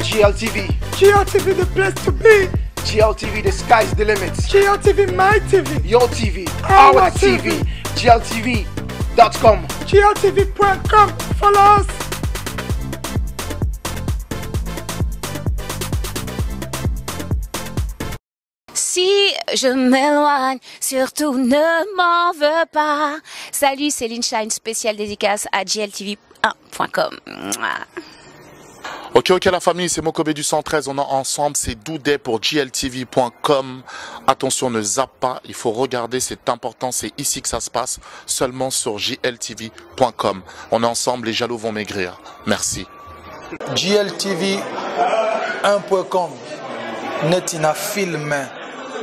GLTV. GLTV, the place to be. GLTV, the sky's the limit. GLTV, my TV. Your TV, our TV. GLTV.com. GLTV.com. Follow us. Si je m'éloigne, surtout ne m'en veux pas. Salut, c'est Lynn Shine, spéciale dédicace à GLTV1.com. Ok la famille, c'est Mokobe du 113, on est ensemble, c'est Doudé pour GLTV.com. Attention, ne zappe pas, il faut regarder, c'est important, c'est ici que ça se passe, seulement sur GLTV.com. On est ensemble, les jaloux vont maigrir. Merci. GLTV1.com. Netina film.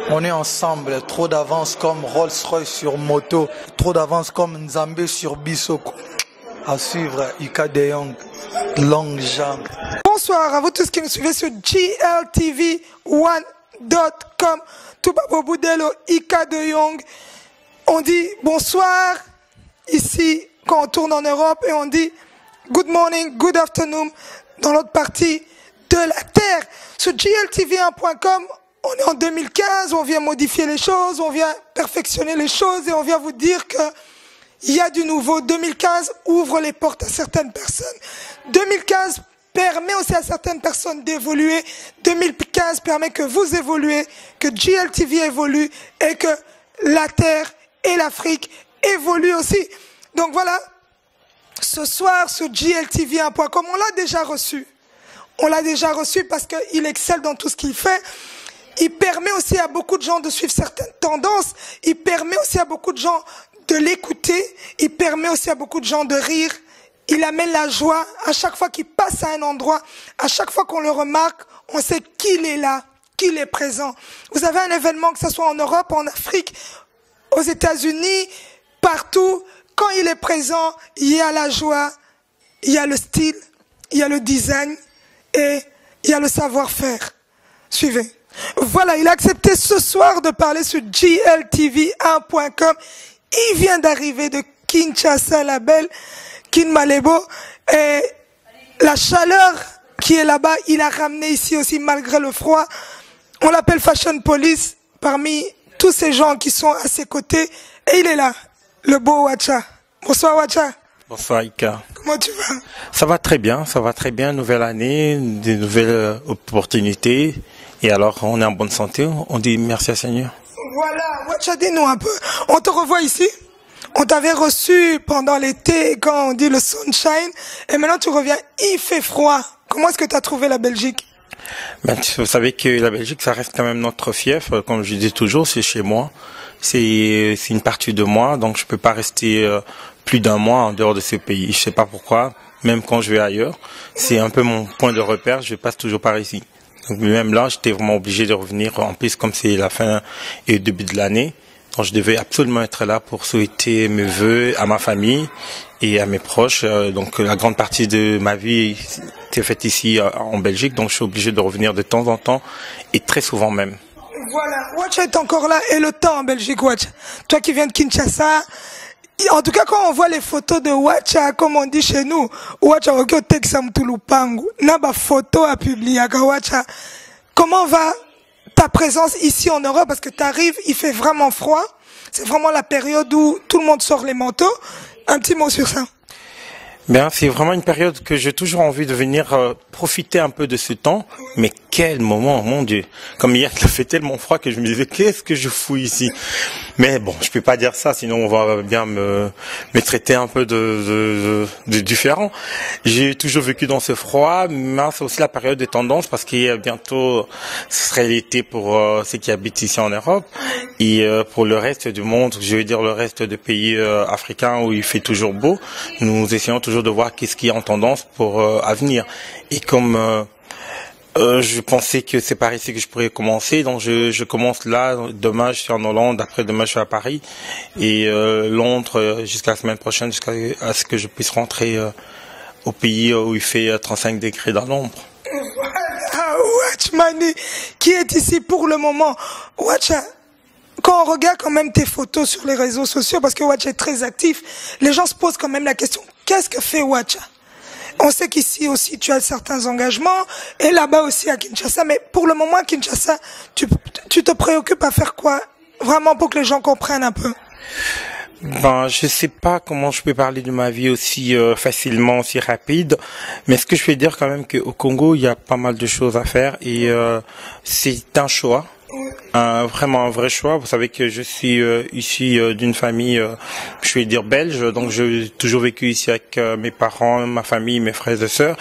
On est ensemble, trop d'avance comme Rolls-Royce sur moto, trop d'avance comme Nzambe sur Bissoko. À suivre, Ika De Jong, longue jambe. Bonsoir à vous tous qui nous suivez sur GLTV1.com. Tout Babo Boudelo, Ika De Jong. On dit bonsoir ici quand on tourne en Europe et on dit good morning, good afternoon dans l'autre partie de la Terre. Sur GLTV1.com, on est en 2015, on vient modifier les choses, on vient perfectionner les choses et on vient vous dire que il y a du nouveau. 2015 ouvre les portes à certaines personnes. 2015 permet aussi à certaines personnes d'évoluer. 2015 permet que vous évoluez, que GLTV évolue et que la Terre et l'Afrique évoluent aussi. Donc voilà, ce soir sur GLTV1.com, on l'a déjà reçu. On l'a déjà reçu parce qu'il excelle dans tout ce qu'il fait. Il permet aussi à beaucoup de gens de suivre certaines tendances. Il permet aussi à beaucoup de gens de l'écouter. Il permet aussi à beaucoup de gens de rire. Il amène la joie à chaque fois qu'il passe à un endroit. À chaque fois qu'on le remarque, on sait qu'il est là, qu'il est présent. Vous avez un événement, que ce soit en Europe, en Afrique, aux États-Unis, partout. Quand il est présent, il y a la joie, il y a le style, il y a le design et il y a le savoir-faire. Suivez. Voilà, il a accepté ce soir de parler sur GLTV1.com. Il vient d'arriver de Kinshasa, la belle Kin Malebo. Et la chaleur qui est là-bas, il a ramené ici aussi malgré le froid. On l'appelle Fashion Police parmi tous ces gens qui sont à ses côtés. Et il est là, le beau Wacha. Bonsoir Wacha. Bonsoir Ika. Comment tu vas? Ça va très bien, nouvelle année, des nouvelles opportunités. Et alors, on est en bonne santé, on dit merci à Seigneur. Voilà, Wacha, dis-nous un peu. On te revoit ici. On t'avait reçu pendant l'été, quand on dit le sunshine. Et maintenant, tu reviens, il fait froid. Comment est-ce que tu as trouvé la Belgique? Ben, vous savez que la Belgique, ça reste quand même notre fief. Comme je dis toujours, c'est chez moi. C'est une partie de moi, donc je peux pas rester plus d'un mois en dehors de ce pays. Je sais pas pourquoi, même quand je vais ailleurs. C'est un peu mon point de repère, je passe toujours par ici. Donc même là, j'étais vraiment obligé de revenir. En plus, comme c'est la fin et le début de l'année, donc je devais absolument être là pour souhaiter mes vœux à ma famille et à mes proches. Donc la grande partie de ma vie était faite ici en Belgique, donc je suis obligé de revenir de temps en temps et très souvent même. Voilà, Wacha est encore là et le temps en Belgique, Wacha. Toi qui viens de Kinshasa, en tout cas quand on voit les photos de Wacha, comme on dit chez nous, Wacha okyo texam tulupangu, naba photo à publier à Wacha. Comment va ta présence ici en Europe? Parce que tu arrives, il fait vraiment froid. C'est vraiment la période où tout le monde sort les manteaux. Un petit mot sur ça. Bien, c'est vraiment une période que j'ai toujours envie de venir profiter un peu de ce temps. Mais quel moment, mon Dieu. Comme hier, il a fait tellement froid que je me disais, qu'est-ce que je fous ici? Mais bon, je peux pas dire ça, sinon on va bien me traiter un peu de différent. J'ai toujours vécu dans ce froid, mais c'est aussi la période des tendances parce qu'il y a bientôt, ce serait l'été pour ceux qui habitent ici en Europe. Et pour le reste du monde, je veux dire le reste des pays africains où il fait toujours beau, nous essayons toujours de voir qu'est-ce qui est en tendance pour à venir. Et comme je pensais que c'est par ici que je pourrais commencer, donc je commence là. Demain je suis en Hollande, après-demain je suis à Paris et Londres jusqu'à la semaine prochaine, jusqu'à ce que je puisse rentrer au pays où il fait 35 degrés dans l'ombre. Voilà, Watchmani, qui est ici pour le moment. Watch, quand on regarde quand même tes photos sur les réseaux sociaux, parce que Watch est très actif, les gens se posent quand même la question, qu'est-ce que fait Watch? On sait qu'ici aussi tu as certains engagements et là-bas aussi à Kinshasa. Mais pour le moment à Kinshasa, tu te préoccupes à faire quoi? Vraiment pour que les gens comprennent un peu. Ben, je sais pas comment je peux parler de ma vie aussi facilement, aussi rapide, mais ce que je peux dire quand même qu'au Congo, il y a pas mal de choses à faire et c'est un choix. Vraiment un vrai choix. Vous savez que je suis issu d'une famille, je vais dire belge, donc j'ai toujours vécu ici avec mes parents, ma famille, mes frères et sœurs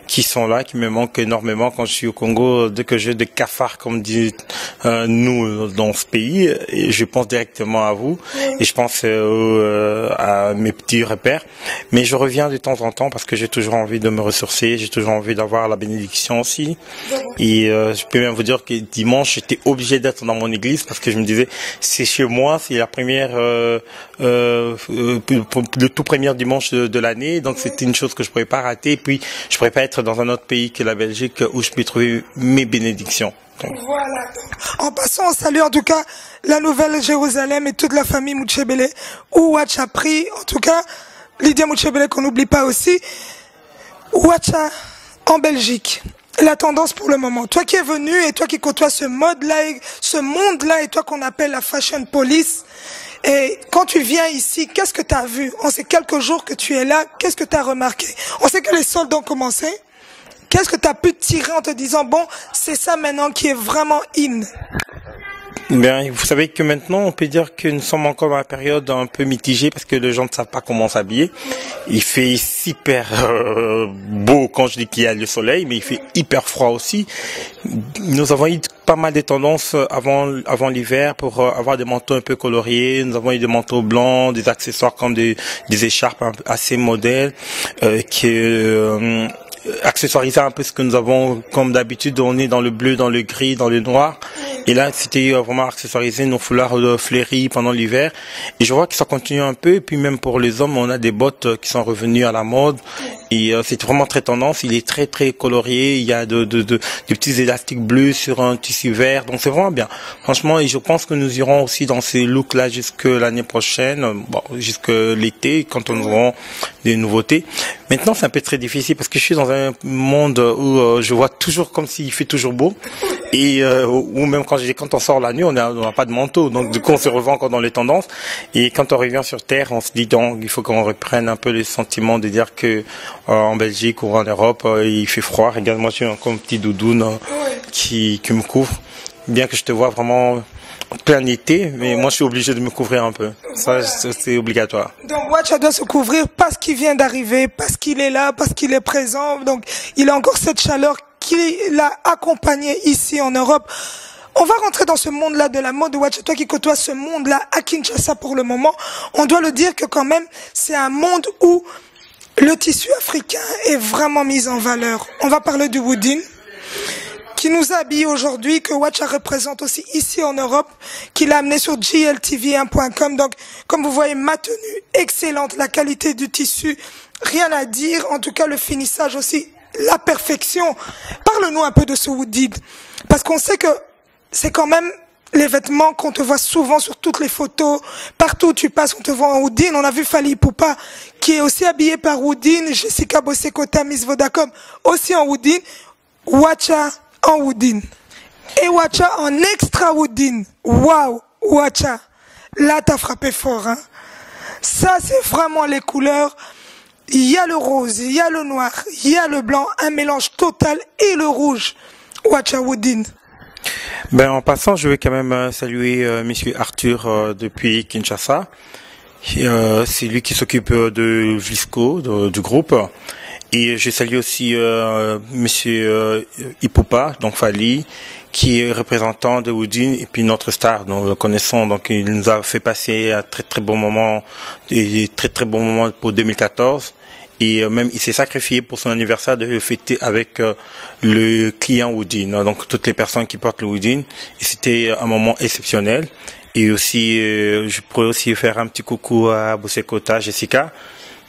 qui sont là, qui me manquent énormément quand je suis au Congo. Dès que j'ai des cafards, comme dit nous dans ce pays, et je pense directement à vous et je pense à mes petits repères. Mais je reviens de temps en temps parce que j'ai toujours envie de me ressourcer, j'ai toujours envie d'avoir la bénédiction aussi. Et je peux même vous dire que dimanche, j'étais obligé d'être dans mon église parce que je me disais c'est chez moi, c'est la première le tout premier dimanche de l'année, donc c'était une chose que je pouvais pas rater. Et puis je pourrais pas être dans un autre pays que la Belgique où je peux trouver mes bénédictions. Donc. Voilà. En passant, on salue en tout cas la Nouvelle Jérusalem et toute la famille Mouchebele où Watch a pris, en tout cas Lydia Mouchebele qu'on n'oublie pas aussi. Watcha en Belgique. La tendance pour le moment. Toi qui es venu et toi qui côtoies ce mode-là, ce monde-là et toi qu'on appelle la fashion police. Et quand tu viens ici, qu'est-ce que tu as vu? En ces quelques jours que tu es là, qu'est-ce que tu as remarqué? On sait que les soldes ont commencé. Qu'est-ce que tu as pu tirer en te disant, bon, c'est ça maintenant qui est vraiment in? Bien, vous savez que maintenant, on peut dire que nous sommes encore dans la période un peu mitigée parce que les gens ne savent pas comment s'habiller. Il fait super beau quand je dis qu'il y a le soleil, mais il fait hyper froid aussi. Nous avons eu pas mal de tendances avant l'hiver pour avoir des manteaux un peu coloriés. Nous avons eu des manteaux blancs, des accessoires comme des écharpes assez modèles qui accessoiriser un peu ce que nous avons comme d'habitude. On est dans le bleu, dans le gris, dans le noir. Et là, c'était vraiment accessoiriser nos foulards fleuris pendant l'hiver. Et je vois que ça continue un peu. Et puis même pour les hommes, on a des bottes qui sont revenues à la mode. Et c'est vraiment très tendance. Il est très très colorié. Il y a des petits élastiques bleus sur un tissu vert. Donc c'est vraiment bien. Franchement, et je pense que nous irons aussi dans ces looks-là jusque l'année prochaine, bon, jusque l'été, quand on aura des nouveautés. Maintenant, c'est un peu très difficile parce que je suis dans un monde où je vois toujours comme s'il fait toujours beau. Et ou même quand on sort la nuit, on n'a pas de manteau, donc du coup on se revoit encore dans les tendances. Et quand on revient sur terre, on se dit donc il faut qu'on reprenne un peu le sentiment de dire que en Belgique ou en Europe il fait froid. Regarde, moi j'ai encore un petit doudoune qui me couvre, bien que je te vois vraiment plein été, mais moi je suis obligé de me couvrir un peu. Ça c'est obligatoire. Donc Watcha doit se couvrir parce qu'il vient d'arriver, parce qu'il est là, parce qu'il est présent. Donc il a encore cette chaleur qui l'a accompagné ici en Europe. On va rentrer dans ce monde-là de la mode. Watcha, toi qui côtoies ce monde-là à Kinshasa pour le moment, on doit le dire que quand même c'est un monde où le tissu africain est vraiment mis en valeur. On va parler du Woodin, qui nous habille aujourd'hui, que Watcha représente aussi ici en Europe, qu'il a amené sur gltv1.com. Donc, comme vous voyez, ma tenue excellente, la qualité du tissu, rien à dire. En tout cas, le finissage aussi, la perfection. Parle-nous un peu de ce Woodin, parce qu'on sait que c'est quand même les vêtements qu'on te voit souvent sur toutes les photos. Partout où tu passes, on te voit en Woodin. On a vu Fally Ipupa, qui est aussi habillé par Woodin. Jessica Bosekota, Miss Vodacom, aussi en Woodin. Watcha en Woodin. Et Watcha en extra Woodin. Waouh, Watcha. Là, t'as frappé fort, hein. Ça, c'est vraiment les couleurs. Il y a le rose, il y a le noir, il y a le blanc, un mélange total, et le rouge. Watcha Woodin. Ben, en passant, je vais quand même saluer monsieur Arthur depuis Kinshasa. C'est lui qui s'occupe de Visco, du groupe. Et je salue aussi monsieur Ipupa, donc Fally, qui est représentant de Woodin, et puis notre star, nous le connaissons. Donc il nous a fait passer un très très bon moment, des très très bons moments pour 2014. Et même il s'est sacrifié pour son anniversaire de le fêter avec le client Woodin, donc toutes les personnes qui portent le Woodin. Et c'était un moment exceptionnel. Et aussi, je pourrais aussi faire un petit coucou à Bosekota, Jessica,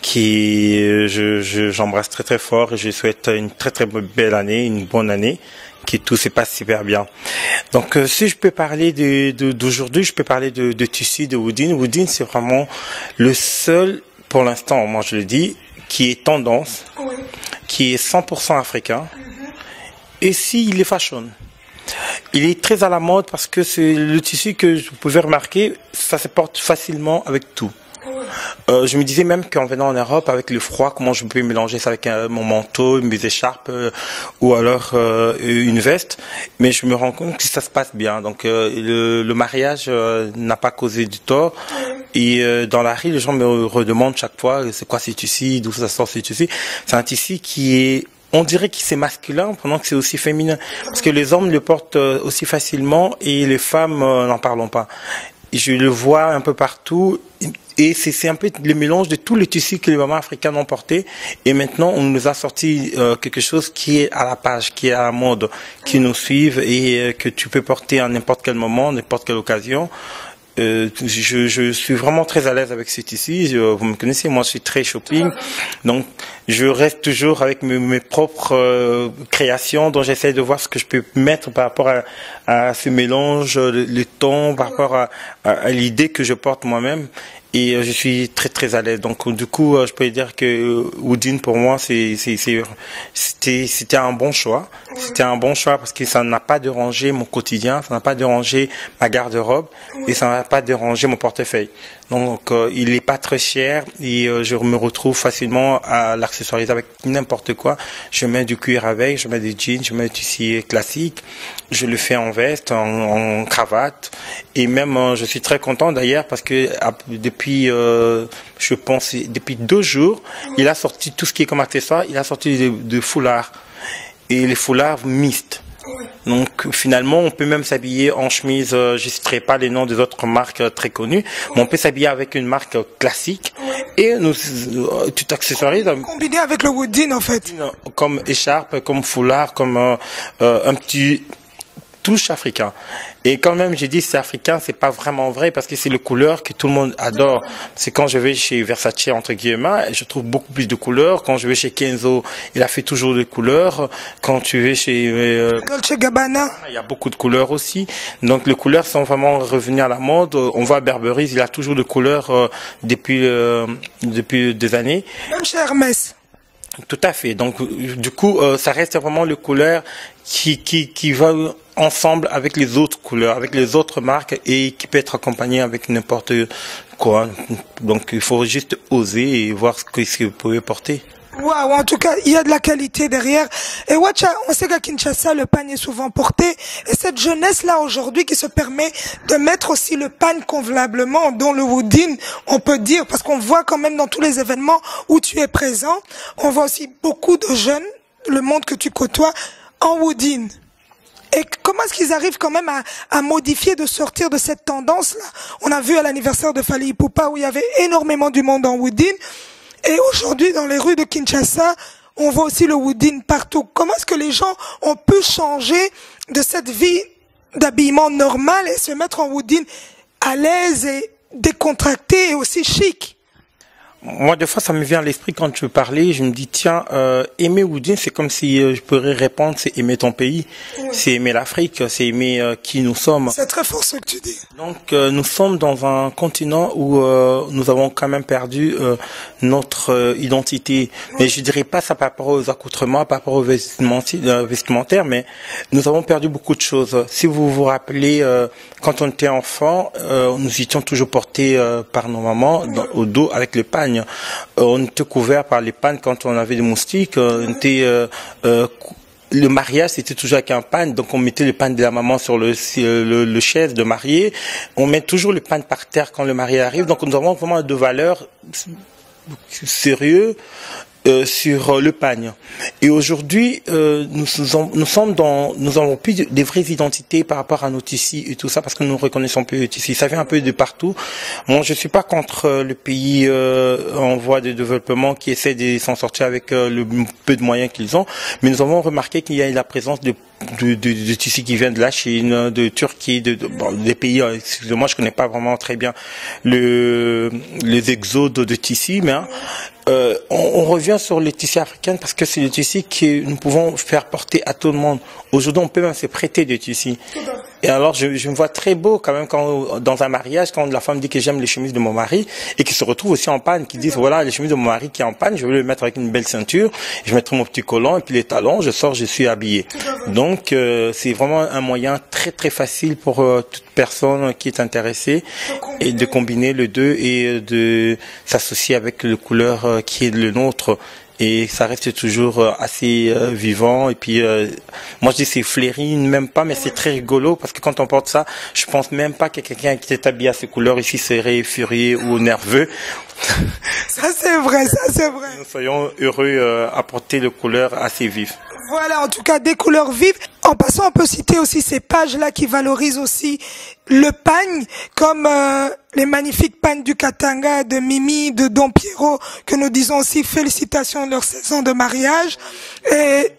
qui j'embrasse très très fort, et je souhaite une très très belle année, une bonne année, que tout se passe super bien. Donc si je peux parler d'aujourd'hui, je peux parler de tissu de Woodin. Woodin, c'est vraiment le seul, pour l'instant, moi je le dis, qui est tendance. Oui. qui est 100% africain. Et si il est fashion. Il est très à la mode parce que c'est le tissu que vous pouvez remarquer, ça se porte facilement avec tout. Je me disais même qu'en venant en Europe, avec le froid, comment je peux mélanger ça avec mon manteau, mes écharpes ou alors une veste. Mais je me rends compte que ça se passe bien. Donc le mariage n'a pas causé du tort. Et dans la rue, les gens me redemandent chaque fois, c'est quoi ce tissu, d'où ça sort ce tissu. C'est un tissu qui est... On dirait que c'est masculin pendant que c'est aussi féminin. Parce que les hommes le portent aussi facilement et les femmes, n'en parlons pas. Je le vois un peu partout et c'est un peu le mélange de tous les tissus que les mamans africaines ont portés. Et maintenant, on nous a sorti quelque chose qui est à la page, qui est à la mode, qui nous suivent et que tu peux porter à n'importe quel moment, n'importe quelle occasion. Je suis vraiment très à l'aise avec ce tissu. Vous me connaissez, moi je suis très shopping, donc je reste toujours avec mes propres créations, dont j'essaie de voir ce que je peux mettre par rapport à ce mélange, le ton, par rapport à l'idée que je porte moi-même. Et je suis très très à l'aise. Donc du coup, je peux dire que Woodin pour moi c'était un bon choix. C'était un bon choix parce que ça n'a pas dérangé mon quotidien, ça n'a pas dérangé ma garde-robe et ça n'a pas dérangé mon portefeuille. Donc il est pas très cher et je me retrouve facilement à l'accessoiriser avec n'importe quoi. Je mets du cuir avec, je mets des jeans, je mets du tissu classique, je le fais en veste, en cravate et même je suis très content d'ailleurs parce que depuis je pense depuis 2 jours, il a sorti tout ce qui est comme accessoire, il a sorti de foulards et les foulards mixtes. Donc finalement, on peut même s'habiller en chemise. Je ne citerai pas les noms des autres marques très connues, mais on peut s'habiller avec une marque classique et tu t'accessorises. Combiné avec le Woodin en fait. Comme écharpe, comme foulard, comme un petit touche africain. Et quand même, j'ai dit c'est africain, c'est pas vraiment vrai parce que c'est le couleur que tout le monde adore. C'est quand je vais chez Versace, entre guillemets, je trouve beaucoup plus de couleurs. Quand je vais chez Kenzo, il a fait toujours des couleurs. Quand tu vas chez Dolce Gabbana, il y a beaucoup de couleurs aussi. Donc les couleurs sont vraiment revenues à la mode. On voit Burberry, il a toujours de couleurs depuis des années. même chez Hermès. Tout à fait. Donc, du coup, ça reste vraiment le couleur qui va ensemble avec les autres couleurs, avec les autres marques et qui peut être accompagné avec n'importe quoi. Donc, il faut juste oser et voir ce que vous pouvez porter. Waouh, en tout cas, il y a de la qualité derrière. Et Wacha, on sait qu'à Kinshasa, le pagne est souvent porté. Et cette jeunesse-là, aujourd'hui, qui se permet de mettre aussi le pagne convenablement, dont le Woodin, on peut dire, parce qu'on voit quand même dans tous les événements où tu es présent, on voit aussi beaucoup de jeunes, le monde que tu côtoies, en Woodin. Et comment est-ce qu'ils arrivent quand même à modifier, de sortir de cette tendance-là? On a vu à l'anniversaire de Fally Ipupa où il y avait énormément du monde en Woodin. Et aujourd'hui, dans les rues de Kinshasa, on voit aussi le Woodin partout. Comment est-ce que les gens ont pu changer de cette vie d'habillement normal et se mettre en Woodin à l'aise et décontracté et aussi chic? Moi, des fois, ça me vient à l'esprit quand tu parlais, je me dis, tiens, aimer Woodin, c'est comme si je pourrais répondre, c'est aimer ton pays, c'est aimer l'Afrique, c'est aimer qui nous sommes. C'est très fort ce que tu dis. Donc, nous sommes dans un continent où nous avons quand même perdu notre identité. Mais je dirais pas ça par rapport aux accoutrements, par rapport aux vestimentaires, mais nous avons perdu beaucoup de choses. Si vous vous rappelez, quand on était enfant, nous étions toujours portés par nos mamans au dos avec le pagne. On était couvert par les pagnes quand on avait des moustiques. On était, le mariage, c'était toujours avec un pagne. Donc, on mettait le pagne de la maman sur le chaise de mariée. On met toujours le pagne par terre quand le marié arrive. Donc, nous avons vraiment de valeurs sérieuses sur le pagne. Et aujourd'hui, nous avons plus des vraies identités par rapport à nos tissus et tout ça parce que nous ne reconnaissons plus les tissus. Ça vient un peu de partout. Moi, je suis pas contre le pays en voie de développement qui essaie de s'en sortir avec le peu de moyens qu'ils ont. Mais nous avons remarqué qu'il y a la présence de tissus qui viennent de la Chine, de Turquie, des pays, excusez-moi, je connais pas vraiment très bien les exodes de tissus, mais On revient sur le tissu africain parce que c'est le tissu que nous pouvons faire porter à tout le monde. Aujourd'hui, on peut même se prêter des tissus. Et alors, je me vois très beau quand même quand, dans un mariage, quand la femme dit que j'aime les chemises de mon mari et qui se retrouve aussi en panne, qui disent voilà, les chemises de mon mari qui est en panne, je vais le mettre avec une belle ceinture, je mettrai mon petit collant et puis les talons, je sors, je suis habillé. Donc, c'est vraiment un moyen très très facile pour toute personne qui est intéressée et de combiner les deux et de s'associer avec le couleur qui est le nôtre. Et ça reste toujours assez vivant. Et puis, moi je dis c'est flairi, même pas, mais c'est très rigolo parce que quand on porte ça, je pense même pas que quelqu'un qui est habillé à ces couleurs ici serait furieux ou nerveux. Ça c'est vrai, ça c'est vrai. Nous soyons heureux à porter les couleurs assez vives. Voilà, en tout cas, des couleurs vives. En passant, on peut citer aussi ces pages-là qui valorisent aussi le pagne, comme les magnifiques pagnes du Katanga, de Mimi, de Don Pierrot, que nous disons aussi félicitations de leur saison de mariage. Et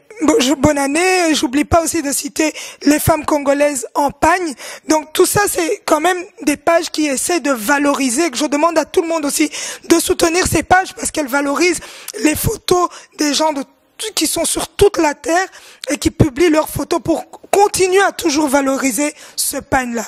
bonne année. J'oublie pas aussi de citer les femmes congolaises en pagne. Donc tout ça, c'est quand même des pages qui essaient de valoriser, que je demande à tout le monde aussi de soutenir ces pages parce qu'elles valorisent les photos des gens qui sont sur toute la terre et qui publient leurs photos pour continuer à toujours valoriser ce pagne-là.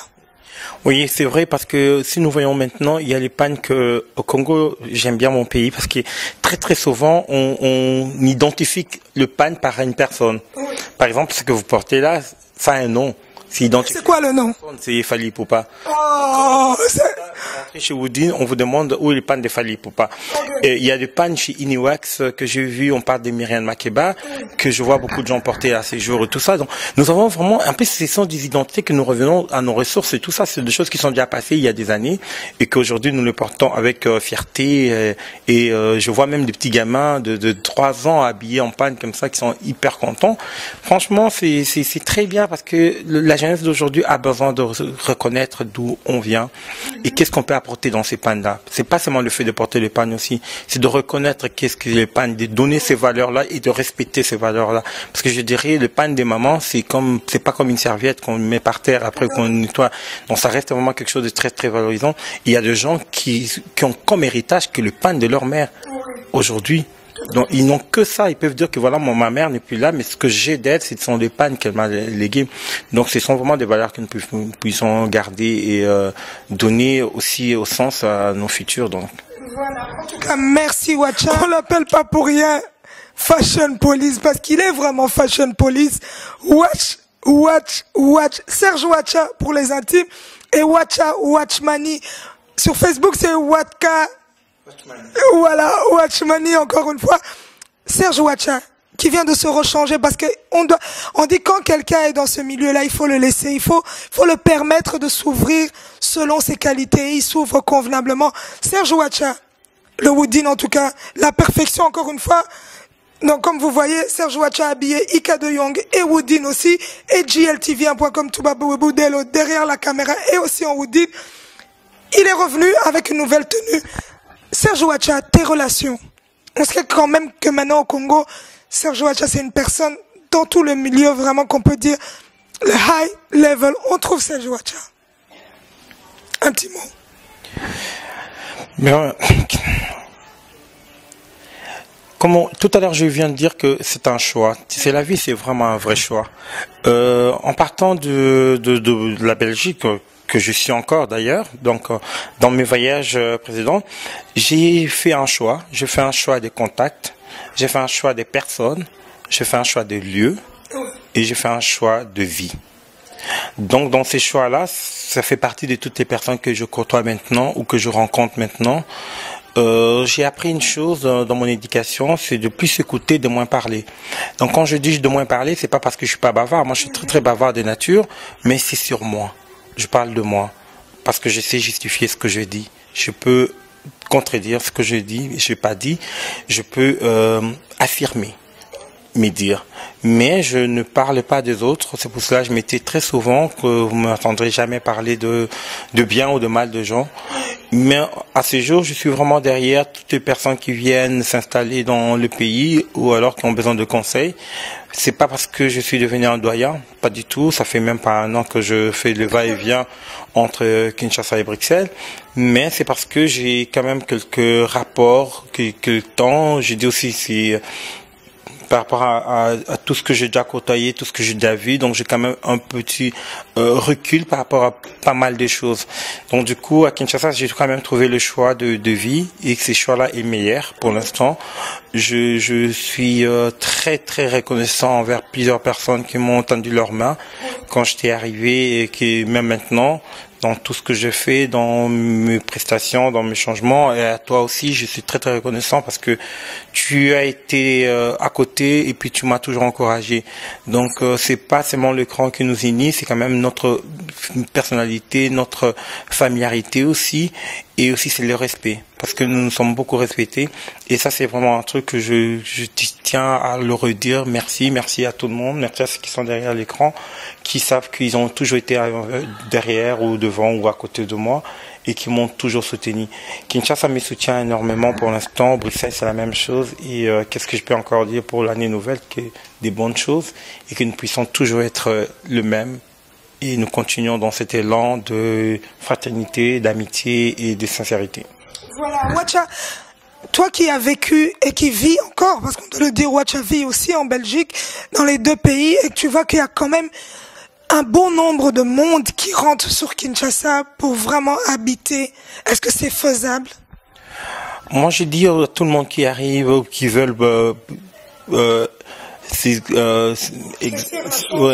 Oui, c'est vrai parce que si nous voyons maintenant, il y a les pagnes que au Congo, j'aime bien mon pays parce que très très souvent on identifie le pagne par une personne. Oui. Par exemple, ce que vous portez là, ça a un nom. C'est quoi le nom? C'est Fally Ipupa. Oh, chez Woodin, on vous demande où est le pan de Fally Ipupa. Okay. Il y a des pannes chez Iniwax que j'ai vu, on parle de Myriam Makeba, que je vois beaucoup de gens porter à ces jours et tout ça. Donc, nous avons vraiment, un peu, ce sont des identités que nous revenons à nos ressources et tout ça. C'est des choses qui sont déjà passées il y a des années et qu'aujourd'hui nous le portons avec fierté. Et je vois même des petits gamins de 3 ans habillés en panne comme ça qui sont hyper contents. Franchement, c'est très bien parce que la jeunesse d'aujourd'hui a besoin de reconnaître d'où on vient et qu'est-ce qu'on peut apporter dans ces pannes-là. C'est pas seulement le fait de porter les pannes aussi, c'est de reconnaître qu'est-ce que les pannes, de donner ces valeurs-là et de respecter ces valeurs-là. Parce que je dirais, le panne des mamans, c'est pas comme une serviette qu'on met par terre après qu'on nettoie. Donc ça reste vraiment quelque chose de très très valorisant. Il y a des gens qui ont comme héritage que le panne de leur mère aujourd'hui. Donc ils n'ont que ça, ils peuvent dire que voilà, ma mère n'est plus là, mais ce que j'ai d'elle, ce sont des pannes qu'elle m'a léguées. Donc ce sont vraiment des valeurs que nous puissions garder et donner aussi au sens à nos futurs. Donc. Voilà. En tout cas, merci Wacha. On l'appelle pas pour rien Fashion Police, parce qu'il est vraiment Fashion Police. Watch. Serge Wacha pour les intimes et Wacha Watchmani. Sur Facebook, c'est Watka. Voilà, Watchmani encore une fois. Serge Wacha, qui vient de se rechanger parce que on dit quand quelqu'un est dans ce milieu-là, il faut le laisser, il faut le permettre de s'ouvrir selon ses qualités. Il s'ouvre convenablement. Serge Wacha, le Woodin en tout cas, la perfection encore une fois. Donc comme vous voyez, Serge Wacha habillé Ika de Young et Woodin aussi, et GLTV1.com Toubabou Boudelo derrière la caméra et aussi en Woodin. Il est revenu avec une nouvelle tenue. Serge Wacha, tes relations. On sait quand même que maintenant au Congo, Serge Wacha, c'est une personne dans tout le milieu vraiment qu'on peut dire le high level. On trouve Serge Wacha. Un petit mot. Bien, tout à l'heure je viens de dire que c'est un choix. C'est la vie, c'est vraiment un vrai choix. En partant de la Belgique, que je suis encore d'ailleurs, donc dans mes voyages précédents, j'ai fait un choix. J'ai fait un choix des contacts, j'ai fait un choix des personnes, j'ai fait un choix de lieux et j'ai fait un choix de vie. Donc dans ces choix-là, ça fait partie de toutes les personnes que je côtoie maintenant ou que je rencontre maintenant. J'ai appris une chose dans mon éducation, c'est de plus écouter, de moins parler. Donc quand je dis de moins parler, c'est pas parce que je suis pas bavard. Moi, je suis très très bavard de nature, mais c'est sur moi. Je parle de moi parce que je sais justifier ce que je dis. Je peux contredire ce que je dis, je n'ai pas dit. Je peux affirmer mes dires. mais je ne parle pas des autres. C'est pour cela que je m'étais très souvent que vous ne m'entendrez jamais parler de bien ou de mal de gens. Mais à ce jour, je suis vraiment derrière toutes les personnes qui viennent s'installer dans le pays ou alors qui ont besoin de conseils. C'est pas parce que je suis devenu un doyen, pas du tout. Ça fait même pas un an que je fais le va-et-vient entre Kinshasa et Bruxelles. Mais c'est parce que j'ai quand même quelques rapports, quelques temps. J'ai dit aussi, c'est par rapport à tout ce que j'ai déjà côtoyé, tout ce que j'ai déjà vu, donc j'ai quand même un petit recul par rapport à pas mal de choses. Donc du coup, à Kinshasa, j'ai quand même trouvé le choix de vie et que ce choix-là est meilleur pour l'instant. Je suis très très reconnaissant envers plusieurs personnes qui m'ont tendu leurs mains quand j'étais arrivé et qui même maintenant, dans tout ce que je fais, dans mes prestations, dans mes changements, et à toi aussi, je suis très très reconnaissant parce que tu as été à côté et puis tu m'as toujours encouragé. Donc c'est pas seulement l'écran qui nous unit, c'est quand même notre personnalité, notre familiarité aussi, et aussi c'est le respect, parce que nous nous sommes beaucoup respectés, et ça c'est vraiment un truc que je tiens à le redire. Merci à tout le monde, merci à ceux qui sont derrière l'écran, qui savent qu'ils ont toujours été derrière ou devant ou à côté de moi et qui m'ont toujours soutenu. Kinshasa me soutient énormément pour l'instant, Bruxelles c'est la même chose, et qu'est-ce que je peux encore dire pour l'année nouvelle, que des bonnes choses et que nous puissions toujours être le même. Et nous continuons dans cet élan de fraternité, d'amitié et de sincérité. Voilà, Wacha, toi qui as vécu et qui vis encore, parce qu'on doit le dire, Wacha vit aussi en Belgique, dans les deux pays, et que tu vois qu'il y a quand même un bon nombre de monde qui rentre sur Kinshasa pour vraiment habiter. Est-ce que c'est faisable? Moi, je dis à tout le monde qui arrive, qui veulent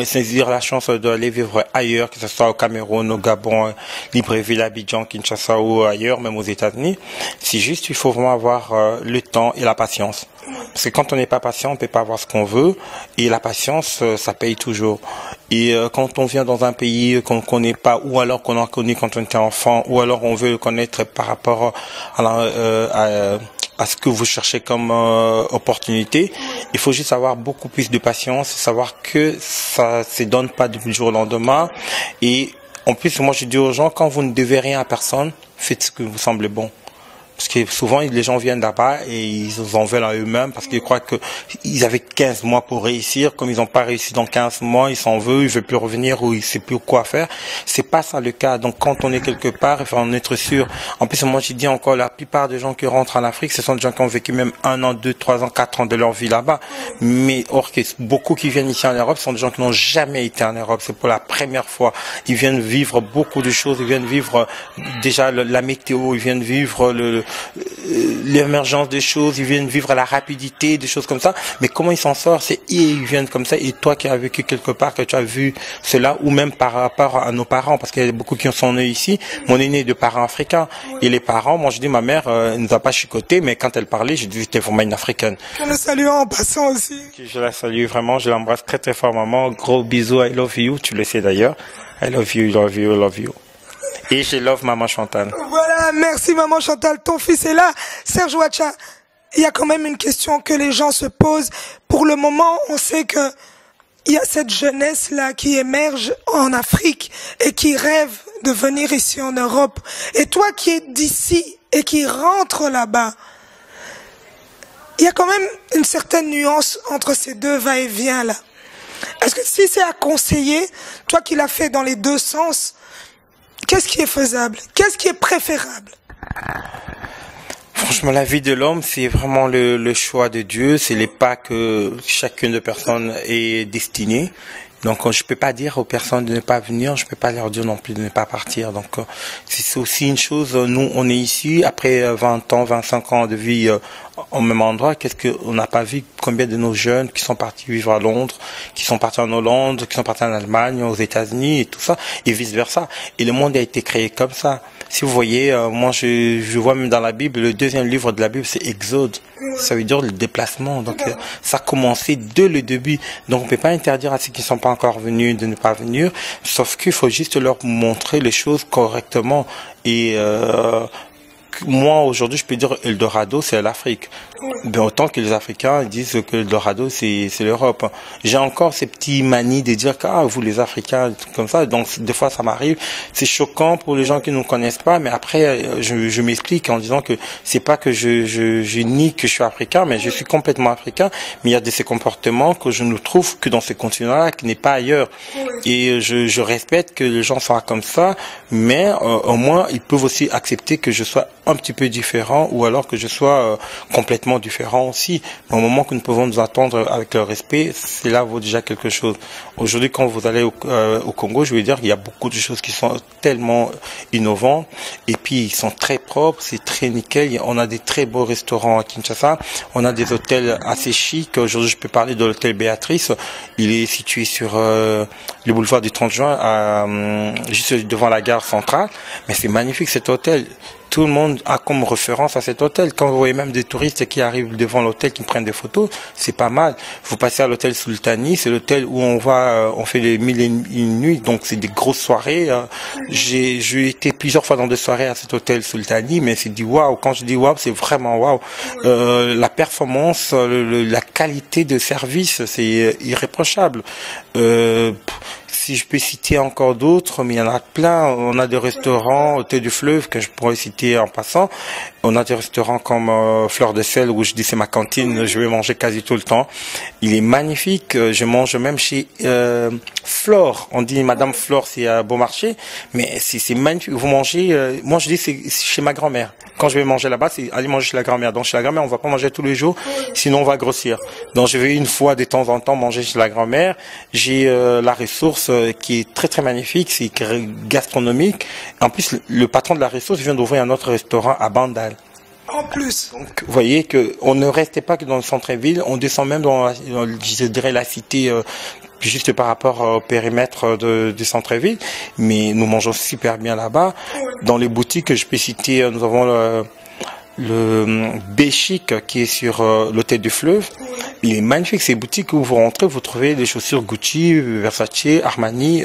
saisir la chance d'aller vivre ailleurs, que ce soit au Cameroun, au Gabon, Libreville, Abidjan, Kinshasa ou ailleurs, même aux États-Unis. C'est juste, il faut vraiment avoir le temps et la patience. Parce que quand on n'est pas patient, on peut pas avoir ce qu'on veut, et la patience, ça paye toujours. Et quand on vient dans un pays qu'on ne connaît pas, ou alors qu'on en connaît quand on était enfant, ou alors on veut le connaître par rapport à ce que vous cherchez comme opportunité, il faut juste avoir beaucoup plus de patience, savoir que ça se donne pas du jour au lendemain. Et en plus, moi je dis aux gens, quand vous ne devez rien à personne, faites ce que vous semblez bon. Parce que souvent, les gens viennent là-bas et ils en veulent à eux-mêmes parce qu'ils croient qu'ils avaient 15 mois pour réussir. Comme ils n'ont pas réussi dans 15 mois, ils s'en veulent, ils veulent plus revenir ou ils ne savent plus quoi faire. C'est pas ça le cas. Donc, quand on est quelque part, il faut en être sûr. En plus, moi, je dis encore, la plupart des gens qui rentrent en Afrique, ce sont des gens qui ont vécu même 1 an, 2, 3 ans, 4 ans de leur vie là-bas. Mais, or que beaucoup qui viennent ici en Europe sont des gens qui n'ont jamais été en Europe. C'est pour la première fois. Ils viennent vivre beaucoup de choses. Ils viennent vivre déjà la météo. Ils viennent vivre l'émergence des choses, ils viennent vivre à la rapidité, des choses comme ça. Mais comment ils s'en sortent, c'est ils viennent comme ça. Et toi qui as vécu quelque part, que tu as vu cela, ou même par rapport à nos parents, parce qu'il y a beaucoup qui sont nés ici. Mon aîné de parents africains. Et les parents, moi je dis, ma mère ne nous a pas chicoté, mais quand elle parlait, je disais, t'es vraiment une africaine. Je le salue en passant aussi. Je la salue vraiment, je l'embrasse très très fort, maman. Gros bisous, I love you, tu le sais d'ailleurs. I love you, I love you, I love you. Et je love maman Chantal. Voilà, merci maman Chantal, ton fils est là. Serge Wacha, il y a quand même une question que les gens se posent. Pour le moment, on sait que il y a cette jeunesse-là qui émerge en Afrique et qui rêve de venir ici en Europe. Et toi qui es d'ici et qui rentre là-bas, il y a quand même une certaine nuance entre ces deux va-et-vient là. Est-ce que si c'est à conseiller, toi qui l'as fait dans les deux sens, qu'est-ce qui est faisable? Qu'est-ce qui est préférable? Franchement, la vie de l'homme, c'est vraiment le choix de Dieu. C'est les pas que chacune de personnes est destinée. Donc, je peux pas dire aux personnes de ne pas venir. Je peux pas leur dire non plus de ne pas partir. Donc, c'est aussi une chose. Nous, on est ici après 20 ans, 25 ans de vie au même endroit. Qu'est-ce qu'on n'a pas vu? Combien de nos jeunes qui sont partis vivre à Londres, qui sont partis en Hollande, qui sont partis en Allemagne, aux États-Unis et tout ça, et vice versa. Et le monde a été créé comme ça. Si vous voyez, moi je vois même dans la Bible, le deuxième livre de la Bible, c'est Exode. Ça veut dire le déplacement. Donc ça a commencé dès le début. Donc on peut pas interdire à ceux qui ne sont pas encore venus de ne pas venir, sauf qu'il faut juste leur montrer les choses correctement. Et moi, aujourd'hui, je peux dire Eldorado, c'est l'Afrique. Ben, autant que les Africains disent que Eldorado, c'est l'Europe. J'ai encore ces petits manies de dire que, vous, les Africains, comme ça. Donc, des fois, ça m'arrive. C'est choquant pour les gens qui ne nous connaissent pas, mais après, je m'explique en disant que c'est pas que je nie que je suis africain, mais je suis complètement africain. Mais il y a de ces comportements que je ne trouve que dans ce continent-là, qui n'est pas ailleurs. Et je respecte que les gens soient comme ça, mais au moins, ils peuvent aussi accepter que je sois un petit peu différent ou alors que je sois complètement différent aussi. Mais au moment que nous pouvons nous attendre avec le respect, c'est là vaut déjà quelque chose. Aujourd'hui, quand vous allez au Congo, je veux dire qu'il y a beaucoup de choses qui sont tellement innovantes et puis ils sont très propres, c'est très nickel. On a des très beaux restaurants à Kinshasa, on a des hôtels assez chics. Aujourd'hui, je peux parler de l'hôtel Béatrice. Il est situé sur le boulevard du 30 juin, juste devant la gare centrale. Mais c'est magnifique cet hôtel. Tout le monde a comme référence à cet hôtel. Quand vous voyez même des touristes qui arrivent devant l'hôtel, qui prennent des photos, c'est pas mal. Vous passez à l'hôtel Sultani, c'est l'hôtel où on fait les 1001 nuits, donc c'est des grosses soirées. J'ai été plusieurs fois dans des soirées à cet hôtel Sultani, mais c'est du waouh. Quand je dis waouh, c'est vraiment waouh. La performance, la qualité de service, c'est irréprochable. Si je peux citer encore d'autres, mais il y en a plein. On a des restaurants, Hôtel du Fleuve, que je pourrais citer en passant. On a des restaurants comme Fleur de Sel, où je dis c'est ma cantine, je vais manger quasi tout le temps. Il est magnifique. Je mange même chez Flore. On dit Madame Flore, c'est à Beaumarchais, mais c'est magnifique. Vous mangez, moi je dis c'est chez ma grand-mère. Quand je vais manger là-bas, c'est aller manger chez la grand-mère. Donc chez la grand-mère, on va pas manger tous les jours, sinon on va grossir. Donc je vais une fois de temps en temps manger chez la grand-mère. J'ai la ressource qui est très très magnifique, c'est gastronomique. En plus, le patron de la ressource vient d'ouvrir un autre restaurant à Bandal. En plus. Donc, vous voyez que on ne restait pas que dans le centre-ville, on descend même dans je dirais la cité, juste par rapport au périmètre du centre-ville, mais nous mangeons super bien là-bas. Dans les boutiques, je peux citer, nous avons le Béchic qui est sur l'hôtel du Fleuve. Il est magnifique, ces boutiques où vous rentrez, vous trouvez des chaussures Gucci, Versace, Armani,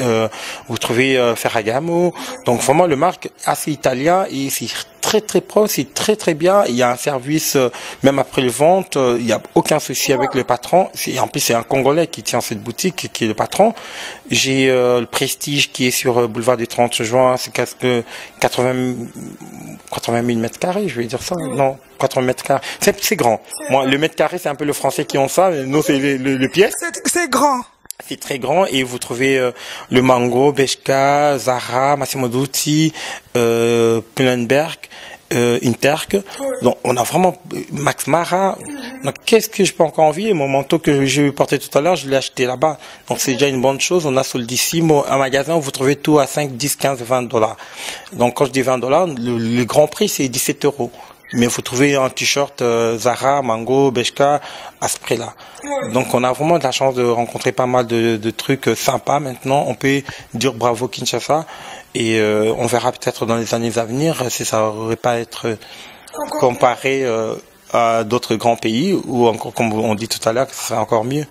vous trouvez Ferragamo. Donc vraiment le marque assez italien et c'est très très propre, c'est très très bien. Il y a un service même après le vente, il n'y a aucun souci avec le patron. En plus c'est un Congolais qui tient cette boutique, qui est le patron. J'ai le Prestige qui est sur boulevard du 30 juin, c'est 80 000 mètres carrés, je vais dire ça. Non, 80 mètres carrés. C'est grand. Moi, le mètre carré, c'est un peu le français qui ont ça, mais nous, c'est le pièce. C'est grand. C'est très grand et vous trouvez le Mango, Bershka, Zara, Massimo Dutti, Pull&Bear, Interc. Donc on a vraiment Max Mara. Donc qu'est-ce que je peux encore envier? Mon manteau que j'ai porté tout à l'heure, je l'ai acheté là-bas. Donc c'est déjà une bonne chose. On a Soldissimo, un magasin où vous trouvez tout à 5, 10, 15, 20 dollars. Donc quand je dis 20 dollars, le grand prix c'est 17 €. Mais vous trouvez un t-shirt Zara, Mango, Bershka à ce prix-là. Donc on a vraiment de la chance de rencontrer pas mal de trucs sympas maintenant. On peut dire bravo Kinshasa et on verra peut-être dans les années à venir si ça aurait pas être comparé à d'autres grands pays ou encore comme on dit tout à l'heure que ce serait encore mieux.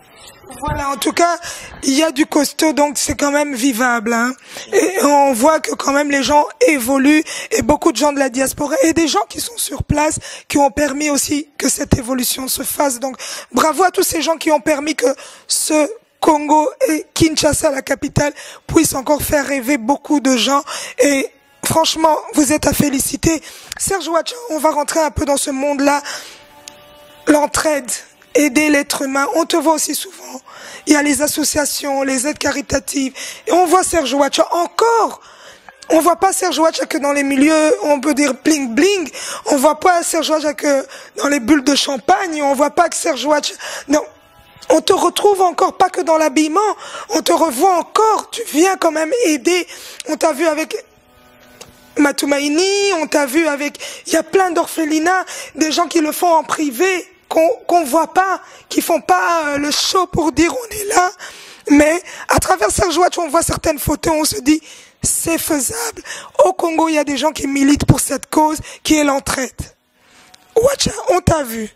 Voilà, en tout cas, il y a du costaud, donc c'est quand même vivable. Hein. Et on voit que quand même les gens évoluent et beaucoup de gens de la diaspora et des gens qui sont sur place qui ont permis aussi que cette évolution se fasse. Donc bravo à tous ces gens qui ont permis que ce Congo et Kinshasa, la capitale, puissent encore faire rêver beaucoup de gens. Et franchement, vous êtes à féliciter. Serge Ouacha, on va rentrer un peu dans ce monde-là. L'entraide. Aider l'être humain, on te voit aussi souvent. Il y a les associations, les aides caritatives. Et on voit Serge Ouacha encore. On voit pas Serge Ouacha que dans les milieux, on peut dire bling bling. On voit pas Serge Ouacha que dans les bulles de champagne. On voit pas que Serge Ouacha... Non. On te retrouve encore, pas que dans l'habillement. On te revoit encore. Tu viens quand même aider. On t'a vu avec... Matoumaini, on t'a vu avec... Il y a plein d'orphelinats, des gens qui le font en privé. Qu'on voit pas, qui font pas le show pour dire on est là, mais à travers Serge Ouacha, on voit certaines photos, on se dit c'est faisable. Au Congo, il y a des gens qui militent pour cette cause qui est l'entraide. Ouacha, on t'a vu.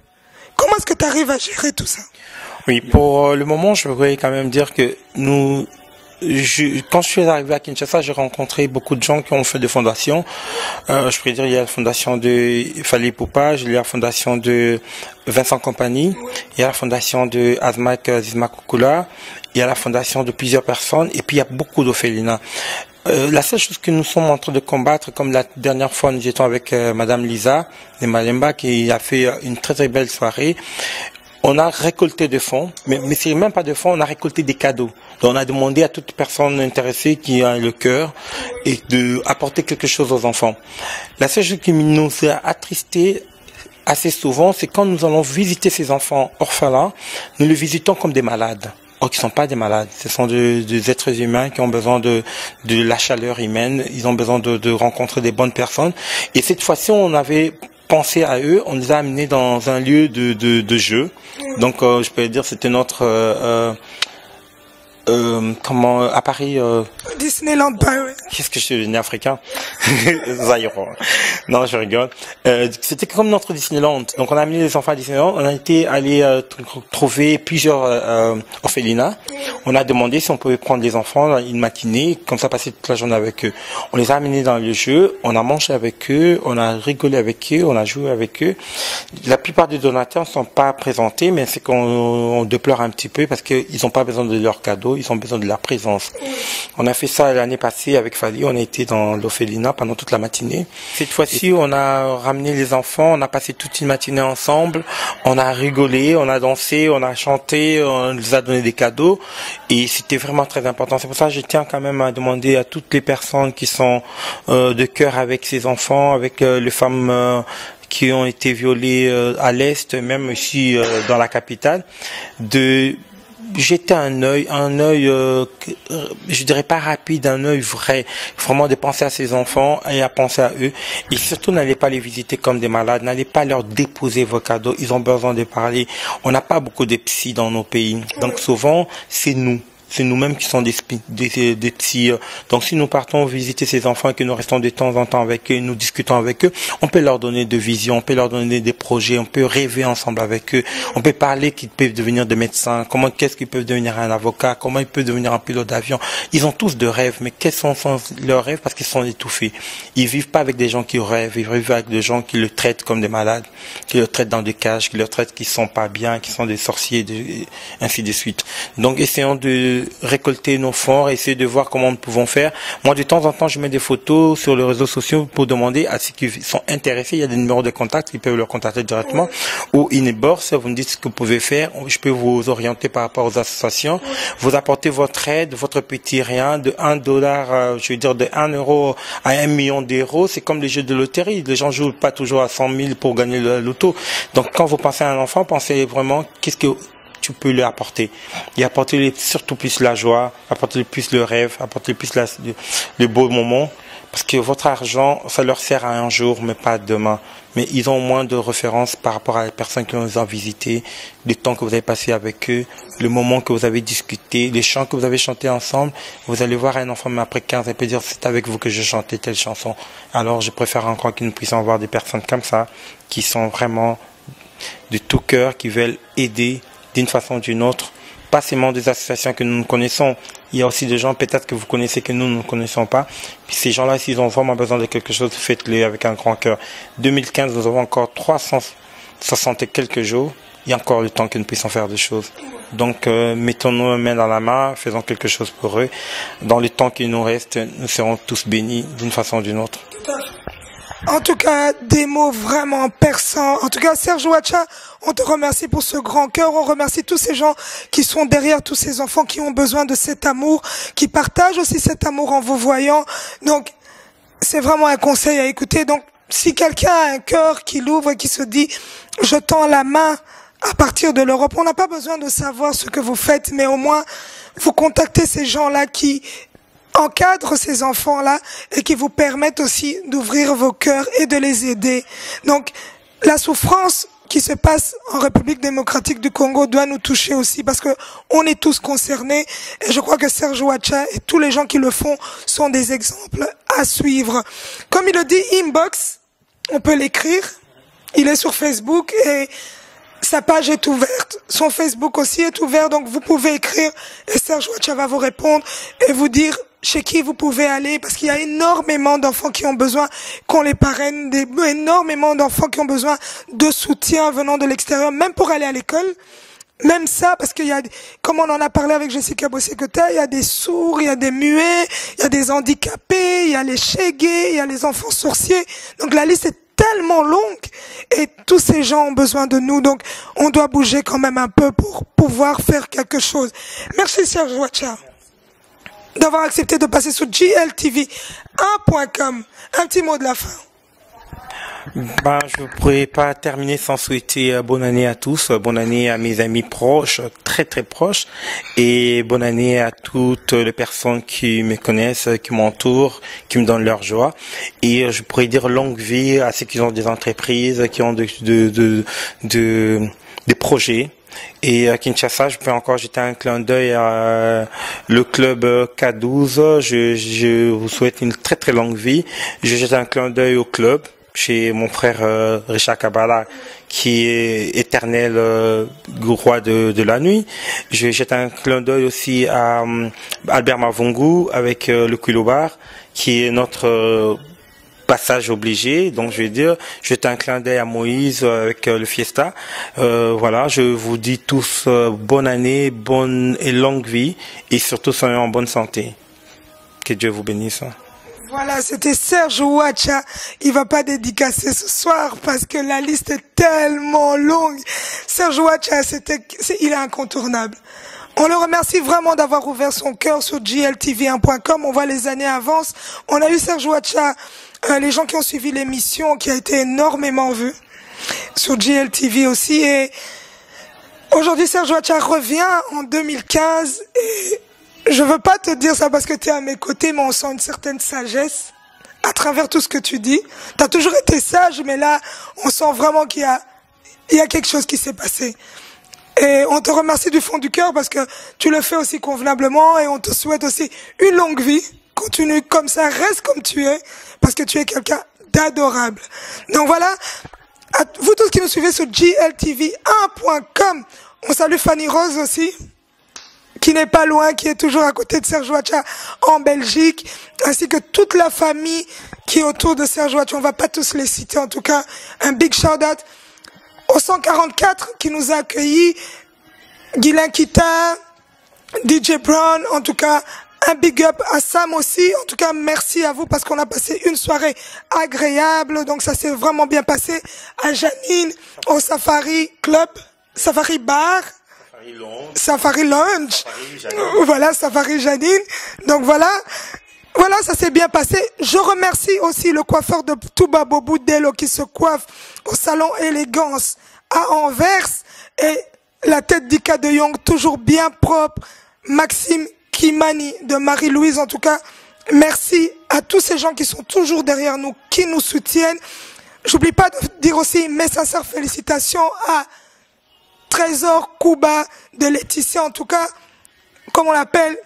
Comment est-ce que tu arrives à gérer tout ça? Oui, pour le moment, je voudrais quand même dire que nous quand je suis arrivé à Kinshasa, j'ai rencontré beaucoup de gens qui ont fait des fondations. Je pourrais dire, il y a la fondation de Fali Poupage, il y a la fondation de Vincent Compagnie, il y a la fondation de Azmak Zizmakukula, il y a la fondation de plusieurs personnes, et puis il y a beaucoup d'orphelinats. La seule chose que nous sommes en train de combattre, comme la dernière fois nous étions avec Madame Lisa de Malemba, qui a fait une très très belle soirée, on a récolté des fonds, mais c'est même pas de fonds, on a récolté des cadeaux. Donc on a demandé à toute personne intéressée qui a le cœur et de apporter quelque chose aux enfants. La seule chose qui nous a attristés assez souvent, c'est quand nous allons visiter ces enfants orphelins, nous les visitons comme des malades. Or, qui ne sont pas des malades, ce sont des êtres humains qui ont besoin de la chaleur humaine, ils ont besoin de rencontrer des bonnes personnes. Et cette fois-ci, on avait pensé à eux, on les a amenés dans un lieu de jeu. Donc, je peux dire, c'était notre à Paris. Disneyland Paris. Qu'est-ce que je suis devenu africain? Zaïro. Non, je rigole. C'était comme notre Disneyland. Donc, on a amené les enfants à Disneyland. On a été allé trouver plusieurs orphelinats. On a demandé si on pouvait prendre les enfants une matinée, comme ça, passer toute la journée avec eux. On les a amenés dans le jeu. On a mangé avec eux. On a rigolé avec eux. On a joué avec eux. La plupart des donateurs ne sont pas présentés, mais c'est qu'on déplore un petit peu parce qu'ils n'ont pas besoin de leurs cadeaux. Ils ont besoin de leur présence. On a fait ça l'année passée avec Fali. On a été dans l'orphelinat pendant toute la matinée. Cette fois-ci, on a ramené les enfants. On a passé toute une matinée ensemble. On a rigolé, on a dansé, on a chanté, on les a donné des cadeaux. Et c'était vraiment très important. C'est pour ça que je tiens quand même à demander à toutes les personnes qui sont de cœur avec ces enfants, avec les femmes qui ont été violées à l'Est, même ici dans la capitale, de jeter un œil, je dirais pas rapide, un œil vrai, vraiment de penser à ces enfants et à penser à eux. Et surtout, n'allez pas les visiter comme des malades, n'allez pas leur déposer vos cadeaux, ils ont besoin de parler. On n'a pas beaucoup de psys dans nos pays, donc souvent, c'est nous-mêmes qui sommes des psys. Donc si nous partons visiter ces enfants et que nous restons de temps en temps avec eux, nous discutons avec eux, on peut leur donner des visions, on peut leur donner des projets, on peut rêver ensemble avec eux, on peut parler qu'ils peuvent devenir des médecins, qu'est-ce qu'ils peuvent devenir un avocat, comment ils peuvent devenir un pilote d'avion. Ils ont tous de rêves, mais quels sont leurs rêves? Parce qu'ils sont étouffés. Ils vivent pas avec des gens qui rêvent, ils vivent avec des gens qui le traitent comme des malades, qui le traitent dans des cages, qui le traitent qui sont pas bien, qui sont des sorciers, ainsi de suite. Donc essayons de récolter nos fonds, essayer de voir comment nous pouvons faire. Moi, de temps en temps, je mets des photos sur les réseaux sociaux pour demander à ceux qui sont intéressés. Il y a des numéros de contact, ils peuvent leur contacter directement. Ou Inebourse, vous me dites ce que vous pouvez faire. Je peux vous orienter par rapport aux associations. Vous apportez votre aide, votre petit rien, de $1, je veux dire de 1 euro à 1 million d'euros. C'est comme les jeux de loterie. Les gens jouent pas toujours à 100 000 pour gagner le loto. Donc, quand vous pensez à un enfant, pensez vraiment qu'est-ce que tu peux lui apporter. Et apporter surtout plus la joie, apporter plus le rêve, apporter plus le beau moment. Parce que votre argent, ça leur sert à un jour, mais pas demain. Mais ils ont moins de références par rapport à les personnes qui nous ont visités, le temps que vous avez passé avec eux, le moment que vous avez discuté, les chants que vous avez chantés ensemble. Vous allez voir un enfant, mais après 15, il peut dire, c'est avec vous que je chantais telle chanson. Alors, je préfère encore que nous puissions avoir des personnes comme ça, qui sont vraiment de tout cœur, qui veulent aider d'une façon ou d'une autre, pas seulement des associations que nous connaissons, il y a aussi des gens peut-être que vous connaissez que nous ne connaissons pas, puis ces gens-là, s'ils ont vraiment besoin de quelque chose, faites-le avec un grand cœur. 2015, nous avons encore 360 et quelques jours, il y a encore le temps que nous puissions faire des choses. Donc, mettons-nous main dans la main, faisons quelque chose pour eux. Dans le temps qui nous reste, nous serons tous bénis d'une façon ou d'une autre. En tout cas, des mots vraiment perçants. En tout cas, Serge Ouacha, on te remercie pour ce grand cœur. On remercie tous ces gens qui sont derrière tous ces enfants qui ont besoin de cet amour, qui partagent aussi cet amour en vous voyant. Donc, c'est vraiment un conseil à écouter. Donc, si quelqu'un a un cœur qui l'ouvre et qui se dit, je tends la main à partir de l'Europe, on n'a pas besoin de savoir ce que vous faites, mais au moins, vous contactez ces gens-là qui encadrent ces enfants-là et qui vous permettent aussi d'ouvrir vos cœurs et de les aider. Donc, la souffrance qui se passe en République démocratique du Congo doit nous toucher aussi parce que on est tous concernés et je crois que Serge Ouacha et tous les gens qui le font sont des exemples à suivre. Comme il le dit, Inbox, on peut l'écrire, il est sur Facebook et Sa page est ouverte, son Facebook aussi est ouvert, donc vous pouvez écrire et Serge Ouacha va vous répondre et vous dire chez qui vous pouvez aller, parce qu'il y a énormément d'enfants qui ont besoin qu'on les parraine, énormément d'enfants qui ont besoin de soutien venant de l'extérieur, même pour aller à l'école. Même ça, parce qu'il y a, comme on en a parlé avec Jessica Bossé-Kota, il y a des sourds, il y a des muets, il y a des handicapés, il y a les chégués, il y a les enfants sourciers. Donc la liste est tellement longue et tous ces gens ont besoin de nous. Donc on doit bouger quand même un peu pour pouvoir faire quelque chose. Merci Serge Ouacha d'avoir accepté de passer sur GLTV1.com. Un petit mot de la fin. Ben, je ne pourrais pas terminer sans souhaiter bonne année à tous, bonne année à mes amis proches, très très proches, et bonne année à toutes les personnes qui me connaissent, qui m'entourent, qui me donnent leur joie. Et je pourrais dire longue vie à ceux qui ont des entreprises, qui ont des projets. Et à Kinshasa, je peux encore jeter un clin d'œil à le club K12. Je vous souhaite une très très longue vie. Je jette un clin d'œil au club, chez mon frère Richard Kabbalah, qui est éternel roi de la nuit. Je jette un clin d'œil aussi à Albert Mavungu avec le Kulobar, qui est notre passage obligé. Donc je vais dire, jette un clin d'œil à Moïse avec le Fiesta. Voilà, je vous dis tous bonne année, bonne et longue vie, et surtout soyez en bonne santé. Que Dieu vous bénisse. Voilà, c'était Serge Ouacha. Il va pas dédicacer ce soir parce que la liste est tellement longue. Serge Ouacha, il est incontournable. On le remercie vraiment d'avoir ouvert son cœur sur GLTV1.com. On voit les années avancent. On a eu Serge Ouacha, les gens qui ont suivi l'émission, qui a été énormément vue sur GLTV aussi. Et aujourd'hui, Serge Ouacha revient en 2015 et je veux pas te dire ça parce que tu es à mes côtés, mais on sent une certaine sagesse à travers tout ce que tu dis. Tu as toujours été sage, mais là, on sent vraiment qu'il y a quelque chose qui s'est passé. Et on te remercie du fond du cœur parce que tu le fais aussi convenablement et on te souhaite aussi une longue vie. Continue comme ça, reste comme tu es parce que tu es quelqu'un d'adorable. Donc voilà, à vous tous qui nous suivez sur GLTV1.com, on salue Fanny Rose aussi, qui n'est pas loin, qui est toujours à côté de Serge Ouacha en Belgique, ainsi que toute la famille qui est autour de Serge Ouacha. On va pas tous les citer, en tout cas, un big shout-out au 144 qui nous a accueillis, Guylain Kita, DJ Brown, en tout cas, un big up à Sam aussi. En tout cas, merci à vous parce qu'on a passé une soirée agréable, donc ça s'est vraiment bien passé. À Janine, au Safari Club, Safari Bar, Safari Lounge, voilà, Safari Janine. Donc voilà, ça s'est bien passé. Je remercie aussi le coiffeur de Touba Bobo Dello qui se coiffe au salon Élégance à Anvers et la tête d'Ika de Young toujours bien propre. Maxime Kimani de Marie-Louise, en tout cas, merci à tous ces gens qui sont toujours derrière nous, qui nous soutiennent. J'oublie pas de dire aussi mes sincères félicitations à Trésor Kuba de Laetitia, en tout cas, comme on l'appelle,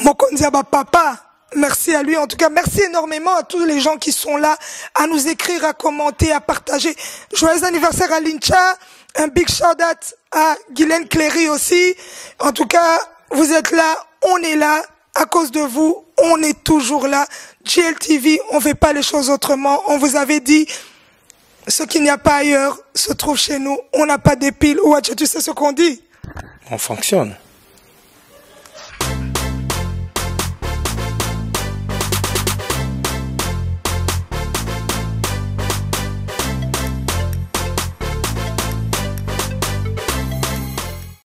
Mokonziaba Papa. Merci à lui, en tout cas, merci énormément à tous les gens qui sont là, à nous écrire, à commenter, à partager. Joyeux anniversaire à Lincha, un big shout-out à Guylaine Cléry aussi. En tout cas, vous êtes là, on est là, à cause de vous, on est toujours là. GLTV, on fait pas les choses autrement, on vous avait dit, ce qu'il n'y a pas ailleurs se trouve chez nous. On n'a pas des piles. Ouacha, tu sais ce qu'on dit? On fonctionne.